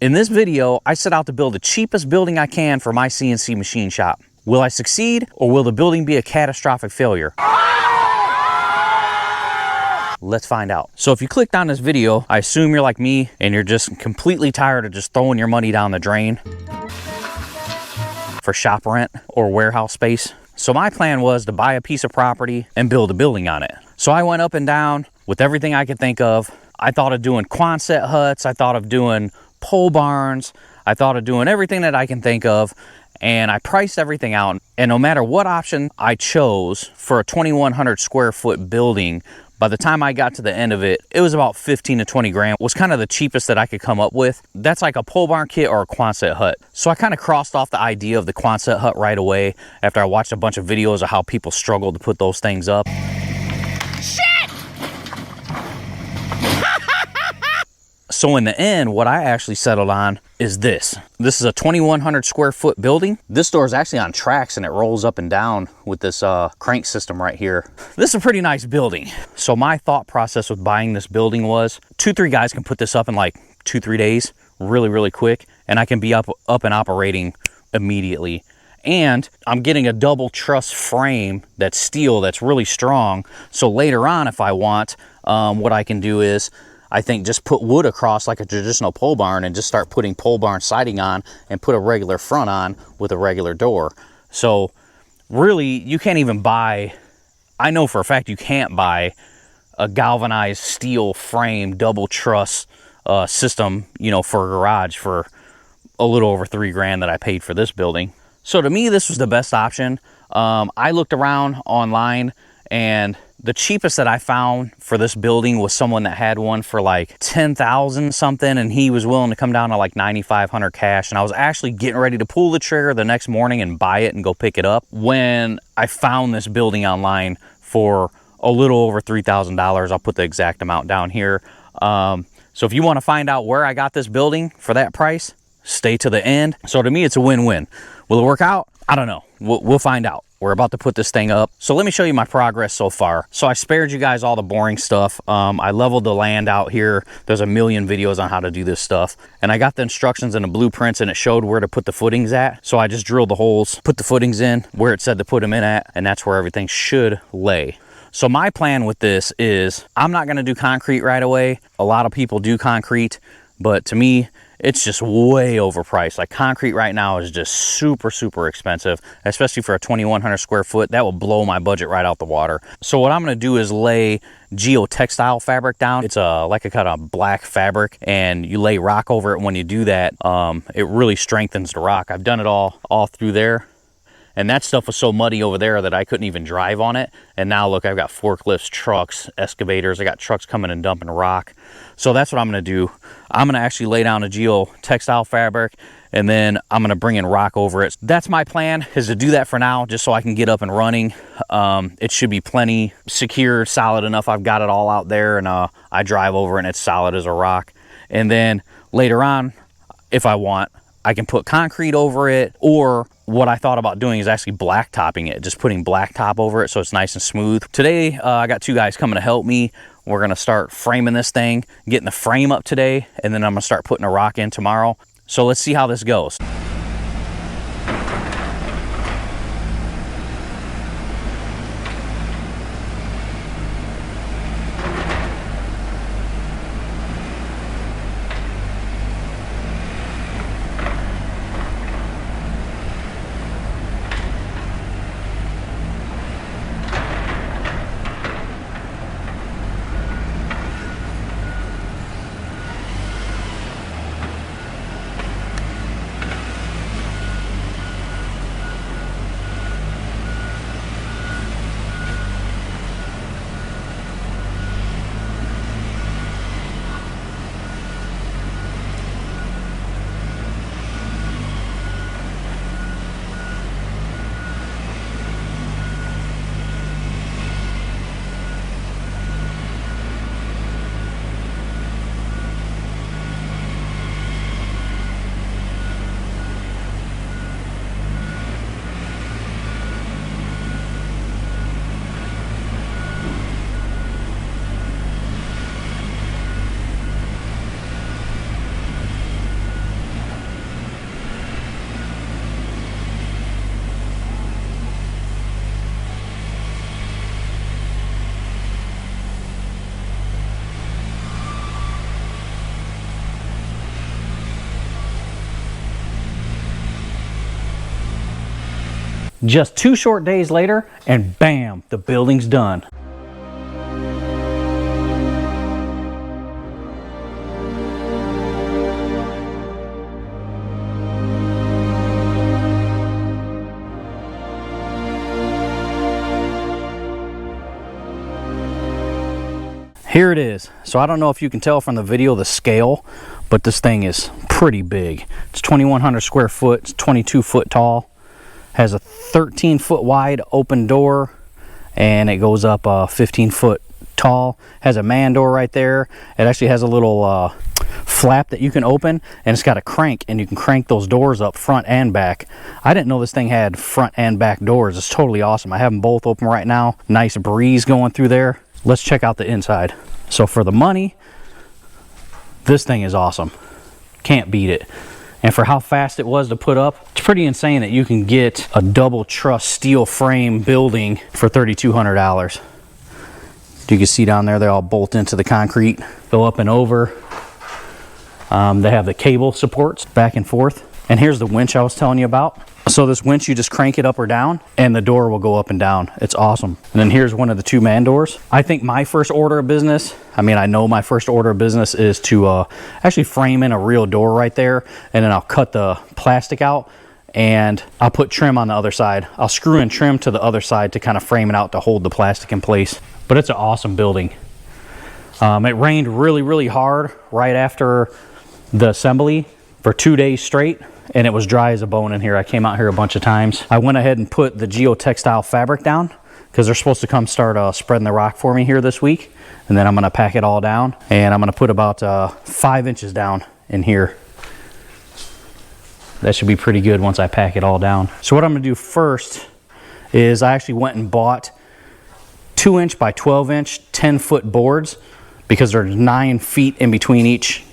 In this video, I set out to build the cheapest building I can for my CNC machine shop. Will I succeed, or will the building be a catastrophic failure? Let's find out. So if you clicked on this video, I assume you're like me and you're just completely tired of just throwing your money down the drain for shop rent or warehouse space. So my plan was to buy a piece of property and build a building on it. So I went up and down with everything I could think of. I thought of doing Quonset huts. I thought of doing pole barns. I thought of doing everything that I can think of. And I priced everything out. And no matter what option I chose for a 2,100 square foot building, by the time I got to the end of it, it was about 15 to 20 grand, was kind of the cheapest that I could come up with. That's like a pole barn kit or a Quonset hut. So I kind of crossed off the idea of the Quonset hut right away after I watched a bunch of videos of how people struggle to put those things up. Shit! So in the end, what I actually settled on is this. This is a 2,100 square foot building. This door is actually on tracks and it rolls up and down with this crank system right here. This is a pretty nice building. So my thought process with buying this building was 2-3 guys can put this up in like 2-3 days, really quick, and I can be up and operating immediately. And I'm getting a double truss frame that's steel, that's really strong. So later on, if I want, what I can do is, I think, just put wood across like a traditional pole barn and just start putting pole barn siding on and put a regular front on with a regular door. So really, you can't even buy, I know for a fact you can't buy a galvanized steel frame double truss system, you know, for a garage for a little over 3 grand that I paid for this building. So to me, this was the best option. I looked around online, and the cheapest that I found for this building was someone that had one for like 10,000 something, and he was willing to come down to like 9,500 cash. And I was actually getting ready to pull the trigger the next morning and buy it and go pick it up when I found this building online for a little over $3,000. I'll put the exact amount down here. So if you want to find out where I got this building for that price, stay to the end. So to me, it's a win-win. Will it work out? I don't know. We'll find out. We're about to put this thing up. So let me show you my progress so far. So I spared you guys all the boring stuff. I leveled the land out here. There's a million videos on how to do this stuff. And I got the instructions and the blueprints, and it showed where to put the footings at. So I just drilled the holes, put the footings in where it said to put them in at, and that's where everything should lay. So my plan with this is I'm not gonna do concrete right away. A lot of people do concrete, but to me, it's just way overpriced. Like concrete right now is just super expensive, especially for a 2,100 square foot. That will blow my budget right out the water. So what I'm gonna do is lay geotextile fabric down. It's like a kind of black fabric, and you lay rock over it. When you do that, it really strengthens the rock. I've done it all through there. And that stuff was so muddy over there that I couldn't even drive on it. And now look, I've got forklifts, trucks, excavators. I got trucks coming and dumping rock. So that's what I'm gonna do. I'm gonna actually lay down a geotextile fabric, and then I'm gonna bring in rock over it. That's my plan, is to do that for now, just so I can get up and running. It should be plenty secure, solid enough. I've got it all out there, and I drive over it and it's solid as a rock. And then later on, if I want, I can put concrete over it, or what I thought about doing is actually blacktopping it, just putting blacktop over it so it's nice and smooth. Today, I got 2 guys coming to help me. We're gonna start framing this thing, getting the frame up today, and then I'm gonna start putting a rock in tomorrow. So let's see how this goes. Just 2 short days later, and bam, the building's done. Here it is. So I don't know if you can tell from the video the scale, but this thing is pretty big. It's 2,100 square foot, it's 22 foot tall, has a 13 foot wide open door, and it goes up 15 foot tall. Has a man door right there. It actually has a little flap that you can open, and it's got a crank, and you can crank those doors up front and back. I didn't know this thing had front and back doors. It's totally awesome. I have them both open right now. Nice breeze going through there. Let's check out the inside. So for the money, this thing is awesome. Can't beat it. And for how fast it was to put up, it's pretty insane that you can get a double truss steel frame building for $3,200. You can see down there, they all bolt into the concrete, go up and over. They have the cable supports back and forth. And here's the winch I was telling you about. So this winch, you just crank it up or down, and the door will go up and down. It's awesome. And then here's one of the 2 man doors. I think my first order of business, I know my first order of business is to actually frame in a real door right there, and then I'll cut the plastic out, and I'll put trim on the other side. I'll screw in trim to the other side to kind of frame it out to hold the plastic in place. But it's an awesome building. It rained really, really hard right after the assembly for 2 days straight, and it was dry as a bone in here. I came out here a bunch of times. I went ahead and put the geotextile fabric down because they're supposed to come start spreading the rock for me here this week, and then I'm going to pack it all down, and I'm going to put about 5 inches down in here. That should be pretty good once I pack it all down. So what I'm going to do first is I actually went and bought 2-inch by 12-inch 10-foot boards because there's 9 feet in between each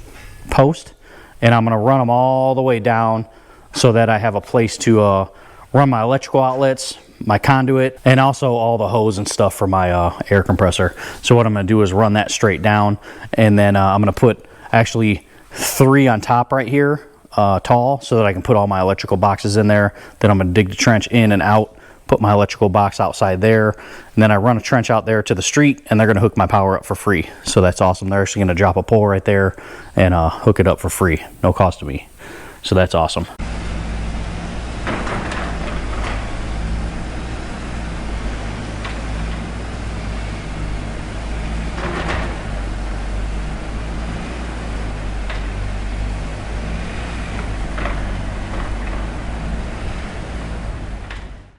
post, and I'm going to run them all the way down so that I have a place to run my electrical outlets, my conduit, and also all the hose and stuff for my air compressor. So what I'm going to do is run that straight down, and then I'm going to put actually 3 on top right here, tall, so that I can put all my electrical boxes in there. Then I'm going to dig the trench in and out, put my electrical box outside there, and then I run a trench out there to the street, and they're going to hook my power up for free. So that's awesome. They're actually going to drop a pole right there and hook it up for free, no cost to me. So that's awesome.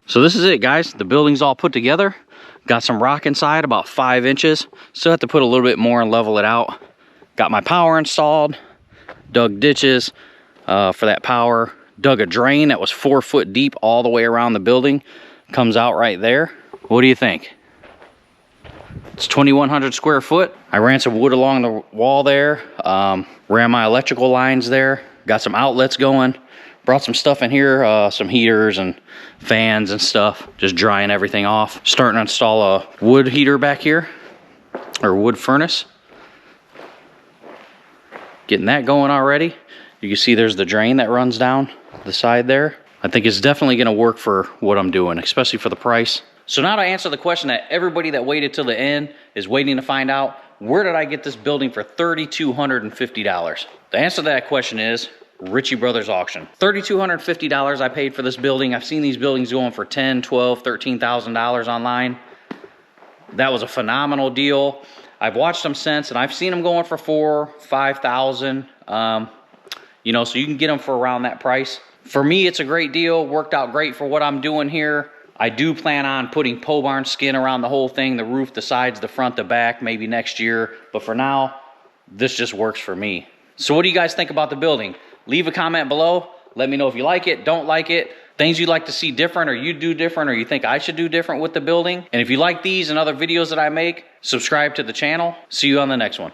So this is it, guys. The building's all put together. Got some rock inside, about 5 inches. Still have to put a little bit more and level it out. Got my power installed, dug ditches for that power, dug a drain that was 4 foot deep all the way around the building. Comes out right there. What do you think? It's 2,100 square foot. I ran some wood along the wall there, ran my electrical lines there, got some outlets going. Brought some stuff in here, some heaters and fans and stuff, just drying everything off. Starting to install a wood heater back here, or wood furnace. Getting that going already. You can see there's the drain that runs down the side there. I think it's definitely gonna work for what I'm doing, especially for the price. So now to answer the question that everybody that waited till the end is waiting to find out, where did I get this building for $3,250? The answer to that question is Ritchie Brothers auction. $3,250 I paid for this building. I've seen these buildings going for $10,000, $12,000, $13,000 online. That was a phenomenal deal. I've watched them since, and I've seen them going for $4,000, $5,000. You know, so you can get them for around that price. For me, it's a great deal. Worked out great for what I'm doing here. I do plan on putting pole barn skin around the whole thing, the roof, the sides, the front, the back, maybe next year. But for now, this just works for me. So what do you guys think about the building? Leave a comment below. Let me know if you like it, don't like it, things you'd like to see different, or you do different, or you think I should do different with the building. And if you like these and other videos that I make, subscribe to the channel. See you on the next one.